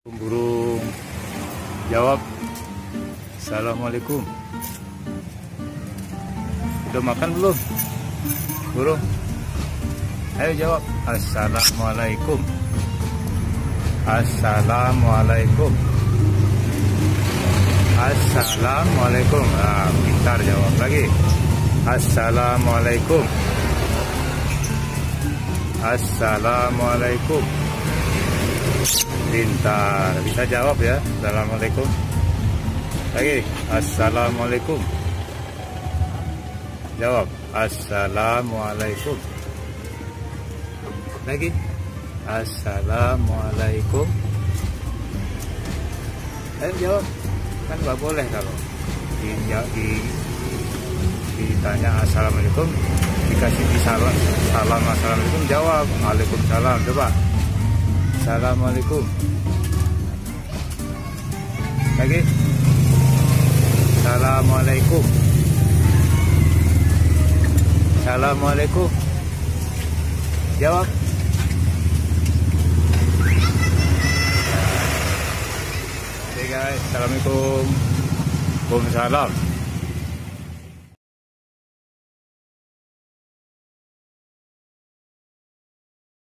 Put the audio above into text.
Burung jawab, Assalamualaikum. Udah makan belum burung? Ayo jawab, Assalamualaikum. Assalamualaikum. Assalamualaikum. Ah, pintar jawab lagi. Assalamualaikum. Assalamualaikum. Pintar, bisa jawab ya. Assalamualaikum. Lagi, Assalamualaikum. Jawab, Assalamualaikum. Lagi, Assalamualaikum. Ayo jawab. Kan nggak boleh kalau ditanya Assalamualaikum, dikasih salam Assalamualaikum, jawab Waalaikumsalam. Coba, Assalamualaikum. Lagi, Assalamualaikum. Assalamualaikum. Jawab. Oke guys, Assalamualaikum. Waalaikumsalam.